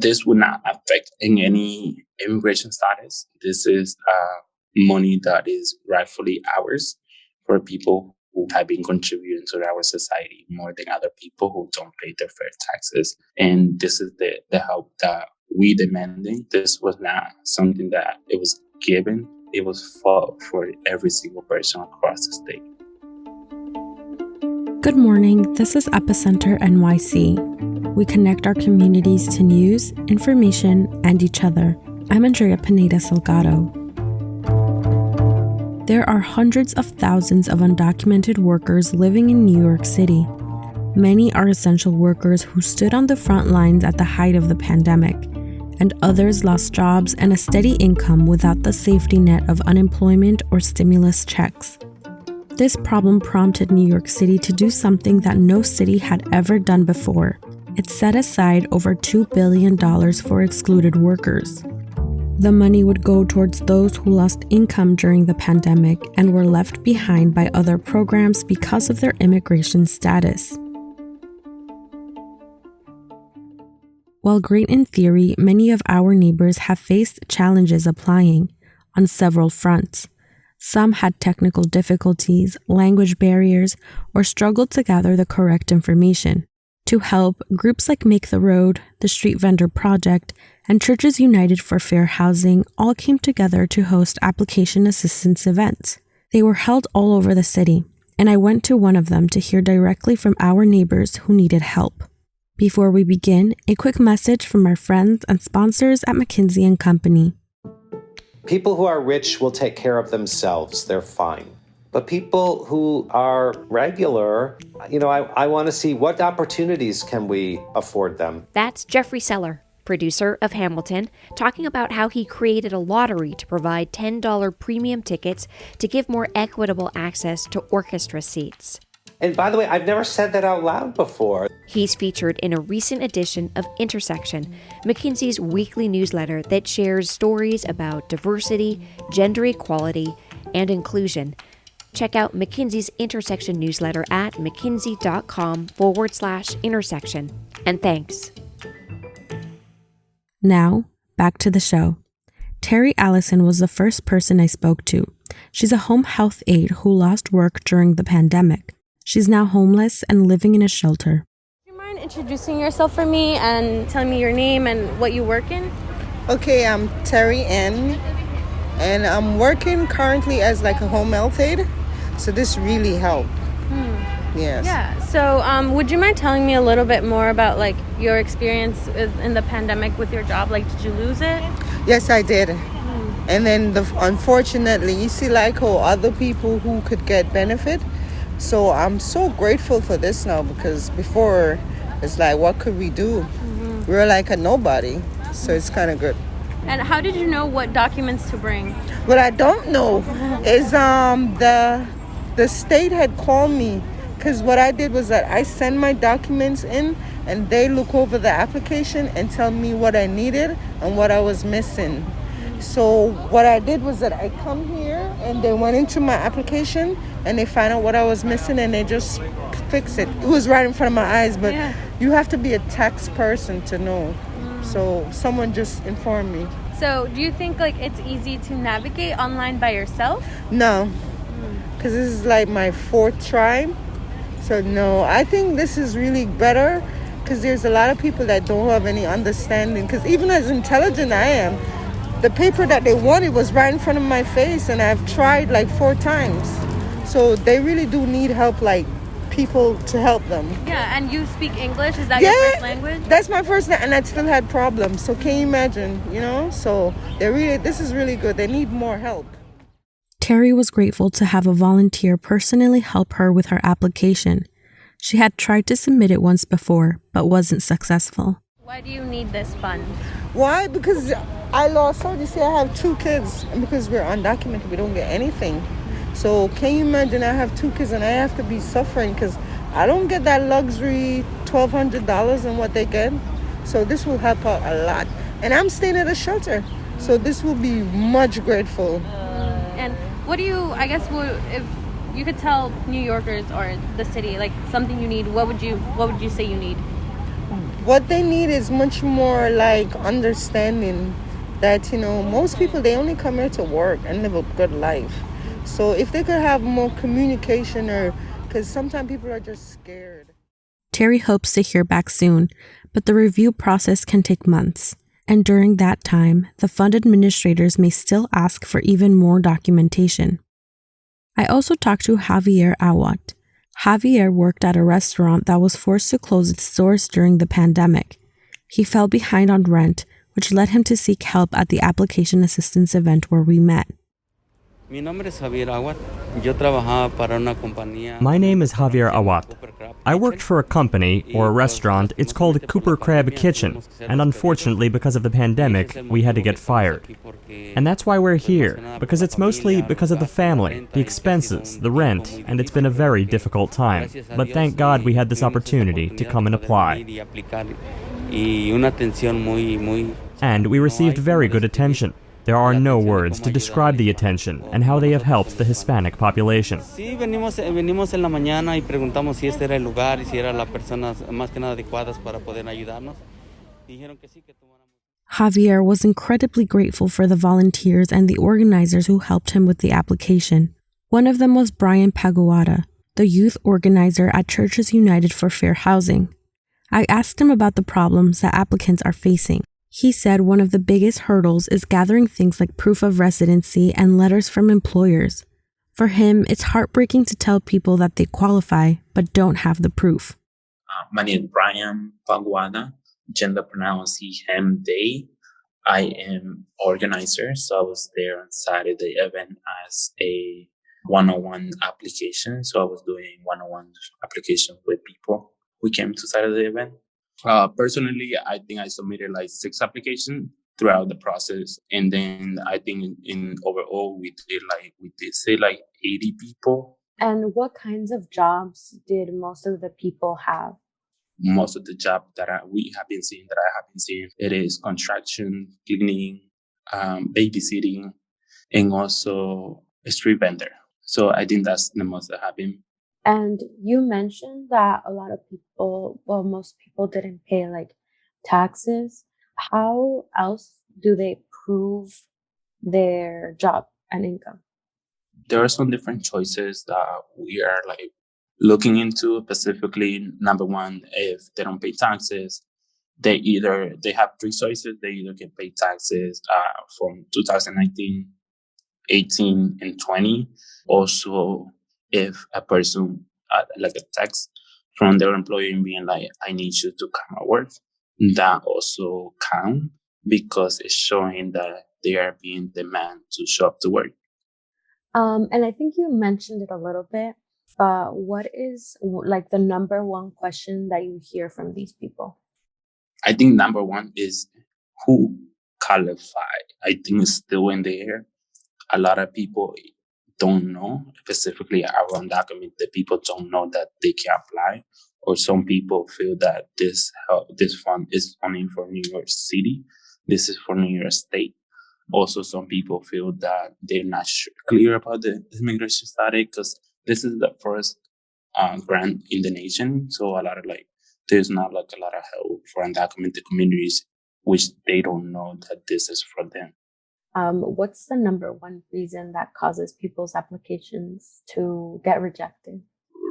this would not affect in any immigration status. This is money that is rightfully ours for people who have been contributing to our society more than other people who don't pay their fair taxes. And this is the help that we demanding. This was not something that it was given. It was fought for every single person across the state. Good morning. This is Epicenter-NYC. We connect our communities to news, information, and each other. I'm Andrea Pena Salgado. There are hundreds of thousands of undocumented workers living in New York City. Many are essential workers who stood on the front lines at the height of the pandemic, and others lost jobs and a steady income without the safety net of unemployment or stimulus checks. This problem prompted New York City to do something that no city had ever done before. It set aside over $2 billion for excluded workers. The money would go towards those who lost income during the pandemic and were left behind by other programs because of their immigration status. While great in theory, many of our neighbors have faced challenges applying on several fronts. Some had technical difficulties, language barriers, or struggled to gather the correct information. To help, groups like Make the Road, the Street Vendor Project, and Churches United for Fair Housing all came together to host application assistance events. They were held all over the city, and I went to one of them to hear directly from our neighbors who needed help. Before we begin, a quick message from our friends and sponsors at McKinsey & Company. People who are rich will take care of themselves. They're fine. But people who are regular, I want to see what opportunities can we afford them. That's Jeffrey Seller, producer of Hamilton, talking about how he created a lottery to provide $10 premium tickets to give more equitable access to orchestra seats. And by the way, I've never said that out loud before. He's featured in a recent edition of Intersection, McKinsey's weekly newsletter that shares stories about diversity, gender equality, and inclusion. Check out McKinsey's Intersection newsletter at mckinsey.com/intersection. And thanks. Now, back to the show. Terry Allison was the first person I spoke to. She's a home health aide who lost work during the pandemic. She's now homeless and living in a shelter. Do you mind introducing yourself for me and telling me your name and what you work in? Okay, I'm Terry N. And I'm working currently as like a home health aide. So this really helped. Yes. Yeah. So would you mind telling me a little bit more about like your experience in the pandemic with your job? Like, did you lose it? Yes, I did. And then unfortunately, you see like how other people who could get benefit. So I'm so grateful for this now because before it's like, what could we do? We were like a nobody. So it's kind of good. And how did you know what documents to bring? What I don't know is the state had called me because what I did was that I send my documents in and they look over the application and tell me what I needed and what I was missing. So what I did was that I come here and they went into my application and they find out what I was missing and they just fix it. It was right in front of my eyes, but you have to be a tax person to know. So someone just informed me. So do you think like it's easy to navigate online by yourself? No, because this is like my fourth try. So no, I think this is really better because there's a lot of people that don't have any understanding. Because even as intelligent I am, the paper that they wanted was right in front of my face and I've tried like 4 times. So they really do need help, like people to help them. Yeah, and you speak English? Is that your first language? That's my first language, and I still had problems. So can you imagine, So this is really good. They need more help. Terry was grateful to have a volunteer personally help her with her application. She had tried to submit it once before, but wasn't successful. Why do you need this fund? Why? Because I lost out. You see, I have 2 kids, and because we're undocumented, we don't get anything. So can you imagine I have 2 kids and I have to be suffering because I don't get that luxury $1,200 and what they get. So this will help out a lot. And I'm staying at a shelter. So this will be much grateful. And what do you, I guess, if you could tell New Yorkers or the city, like something you need, what would you say you need? What they need is much more like understanding that, most people, they only come here to work and live a good life. So if they could have more communication, or because sometimes people are just scared. Terry hopes to hear back soon, but the review process can take months. And during that time, the fund administrators may still ask for even more documentation. I also talked to Javier Awat. Javier worked at a restaurant that was forced to close its doors during the pandemic. He fell behind on rent, which led him to seek help at the application assistance event where we met. My name is Javier Awat. I worked for a company, or a restaurant. It's called Cooper Crab Kitchen, and unfortunately, because of the pandemic, we had to get fired. And that's why we're here, because it's mostly because of the family, the expenses, the rent, and it's been a very difficult time. But thank God we had this opportunity to come and apply. And we received very good attention. There are no words to describe the attention and how they have helped the Hispanic population. Javier was incredibly grateful for the volunteers and the organizers who helped him with the application. One of them was Brian Paguada, the youth organizer at Churches United for Fair Housing. I asked him about the problems that applicants are facing. He said one of the biggest hurdles is gathering things like proof of residency and letters from employers. For him, it's heartbreaking to tell people that they qualify but don't have the proof. My name is Brian Paguada, gender pronouns he, him, they. I am organizer, so I was there on Saturday event as a one-on-one application. So I was doing one-on-one application with people who came to Saturday event. Personally, I think I submitted like 6 applications throughout the process, and then I think in overall we did say like 80 people. And what kinds of jobs did most of the people have? Most of the jobs that I have been seeing, it is construction, cleaning, babysitting, and also a street vendor. So I think that's the most that have been. And you mentioned that a lot of people, most people didn't pay like taxes. How else do they prove their job and income? There are some different choices that we are like looking into. Specifically, number one, if they don't pay taxes, they have 3 choices. They either can pay taxes from 2019, 18, and 20. Also, if a person like a text from their employer being like, I need you to come at work, that also count because it's showing that they are being demanded to show up to work. And I think you mentioned it a little bit, but what is like the number one question that you hear from these people? I think number one is who qualify. I think it's still in the air. A lot of people don't know, specifically our undocumented people don't know that they can apply, or some people feel that this fund is only for New York City. This is for New York State. Also, some people feel that they're not clear about the immigration status because this is the first grant in the nation. So a lot of there's not like a lot of help for undocumented communities, which they don't know that this is for them. What's the number one reason that causes people's applications to get rejected?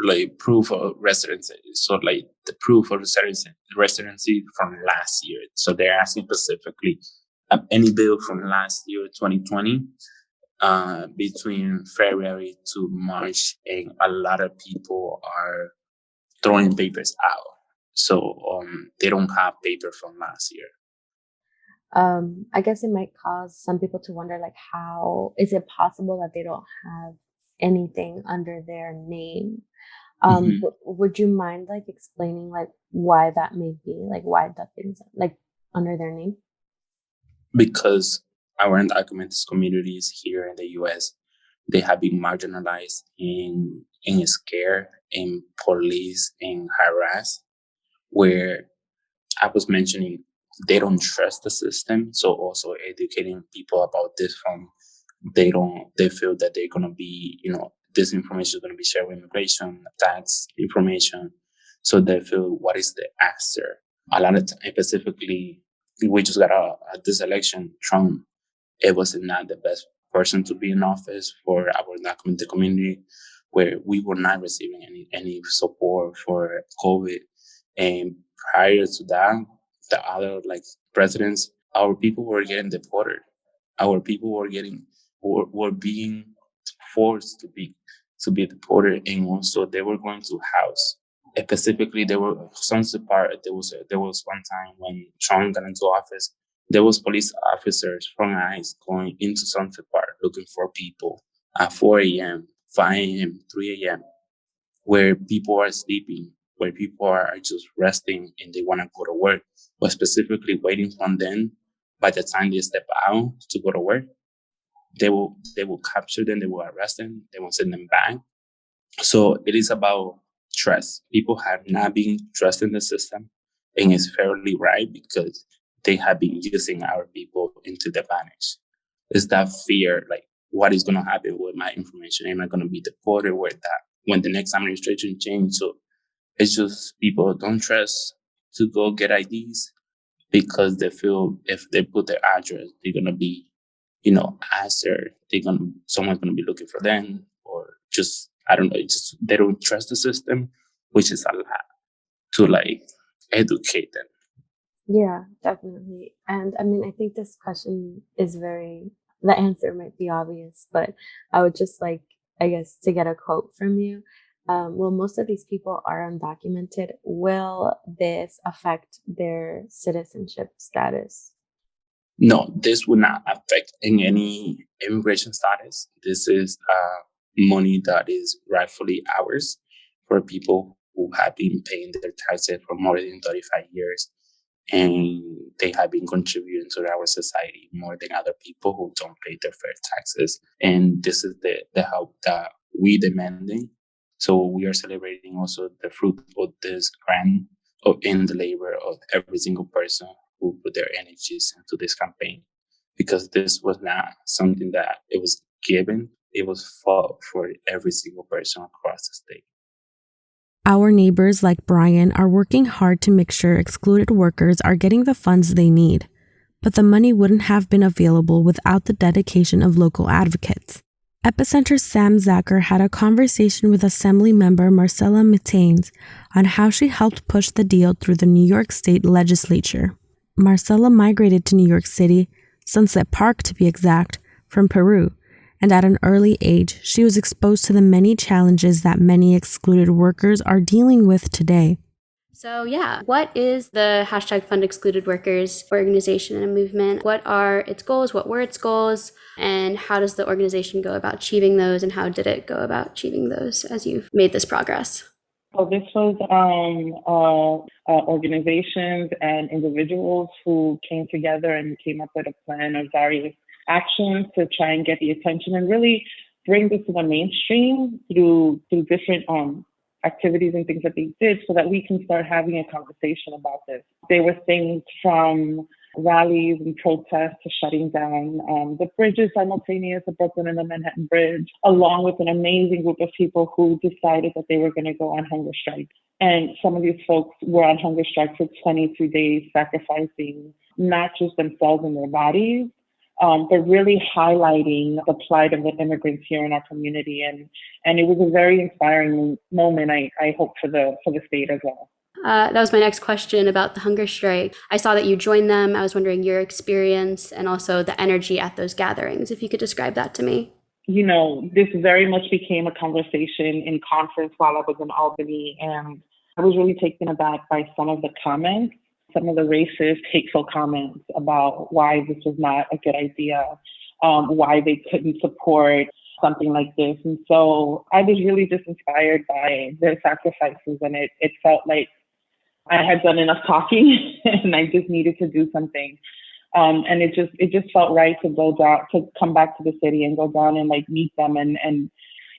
Like proof of residency. So like the proof of residency from last year. So they're asking specifically any bill from last year, 2020, between February to March, and a lot of people are throwing papers out. So they don't have paper from last year. I guess it might cause some people to wonder, like, how is it possible that they don't have anything under their name? Would you mind like explaining like why that may be, like why that thing's like under their name? Because our undocumented communities here in the U.S., they have been marginalized and scared and police and harassed, where I was mentioning they don't trust the system. So also educating people about this fund, they feel that they're going to be, this information is going to be shared with immigration, tax information. So they feel, what is the answer? A lot of time, specifically, we just got this election. Trump, it was not the best person to be in office for our undocumented community, where we were not receiving any support for COVID. And prior to that, the other like presidents, our people were getting deported. Our people were being forced to be deported, and also they were going to house. Specifically, there were Sunset Park. There was one time when Trump got into office. There was police officers from ICE going into Sunset Park looking for people at 4 a.m., 5 a.m., 3 a.m., where people are sleeping, where people are just resting and they want to go to work, but specifically waiting on them. By the time they step out to go to work, they will capture them, they will arrest them, they will send them back. So it is about trust. People have not been trusting the system, and it's fairly right because they have been using our people into the advantage. It's that fear, like what is going to happen with my information? Am I going to be deported? Where that when the next administration changes? So it's just people don't trust to go get IDs because they feel if they put their address, they're gonna be, answered. Someone's gonna be looking for them, or just I don't know. It's just they don't trust the system, which is a lot to like educate them. Yeah, definitely. And I mean, I think this question is the answer might be obvious, but I would just like, I guess, to get a quote from you. Well, most of these people are undocumented. Will this affect their citizenship status? No, this will not affect in any immigration status. This is money that is rightfully ours for people who have been paying their taxes for more than 35 years, and they have been contributing to our society more than other people who don't pay their fair taxes. And this is the help that we demanding. So we are celebrating also the fruit of this grant in the labor of every single person who put their energies into this campaign, because this was not something that it was given, it was fought for every single person across the state. Our neighbors like Brian are working hard to make sure excluded workers are getting the funds they need, but the money wouldn't have been available without the dedication of local advocates. Epicenter's Sam Zacher had a conversation with Assembly member Marcela Mateos on how she helped push the deal through the New York State Legislature. Marcela migrated to New York City, Sunset Park to be exact, from Peru, and at an early age, she was exposed to the many challenges that many excluded workers are dealing with today. So yeah, what is the #Fund Excluded Workers organization and a movement? What are its goals? What were its goals? And how does the organization go about achieving those? And how did it go about achieving those as you've made this progress? So this was organizations and individuals who came together and came up with a plan of various actions to try and get the attention and really bring this to the mainstream through different activities and things that they did so that we can start having a conversation about this. There were things from rallies and protests to shutting down the bridges simultaneous, the Brooklyn and the Manhattan Bridge, along with an amazing group of people who decided that they were going to go on hunger strike. And some of these folks were on hunger strike for 22 days, sacrificing not just themselves and their bodies, but really highlighting the plight of the immigrants here in our community. And it was a very inspiring moment, I hope, for the state as well. That was my next question about the hunger strike. I saw that you joined them. I was wondering your experience and also the energy at those gatherings, if you could describe that to me. You know, this very much became a conversation in conference while I was in Albany, and I was really taken aback by some of the comments, some of the racist, hateful comments about why this was not a good idea, why they couldn't support something like this. And so I was really just inspired by their sacrifices, and it felt like I had done enough talking and I just needed to do something. And it just felt right to go down, to come back to the city and go down and like meet them. And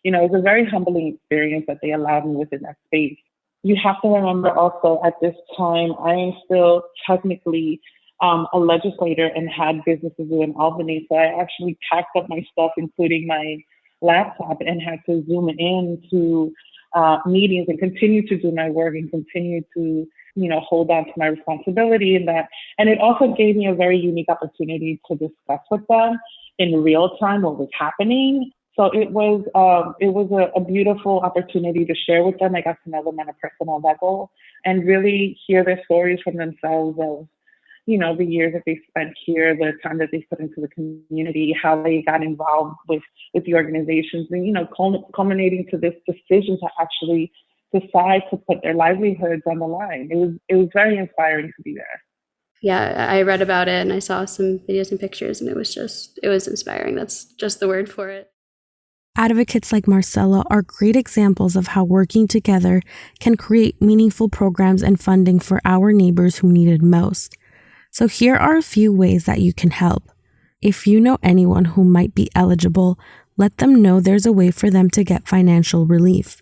you know, it was a very humbling experience that they allowed me within that space. You have to remember also at this time, I am still technically a legislator and had businesses in Albany. So I actually packed up my stuff, including my laptop, and had to zoom in to meetings and continue to do my work and continue to hold on to my responsibility in that. And it also gave me a very unique opportunity to discuss with them in real time what was happening. So it was a beautiful opportunity to share with them. I got to know them on a personal level and really hear their stories from themselves of, the years that they spent here, the time that they put into the community, how they got involved with the organizations, and, culminating to this decision to actually decide to put their livelihoods on the line. It was very inspiring to be there. Yeah, I read about it and I saw some videos and pictures, and it was inspiring. That's just the word for it. Advocates like Marcela are great examples of how working together can create meaningful programs and funding for our neighbors who need it most. So here are a few ways that you can help. If you know anyone who might be eligible, let them know there's a way for them to get financial relief.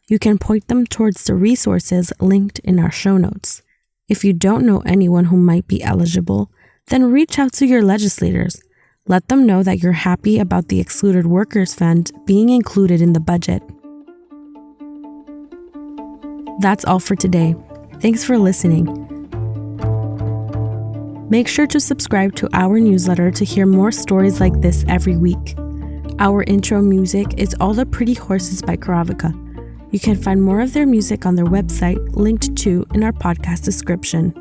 You can point them towards the resources linked in our show notes. If you don't know anyone who might be eligible, then reach out to your legislators. Let them know that you're happy about the Excluded Workers Fund being included in the budget. That's all for today. Thanks for listening. Make sure to subscribe to our newsletter to hear more stories like this every week. Our intro music is All the Pretty Horses by Karavika. You can find more of their music on their website, linked to in our podcast description.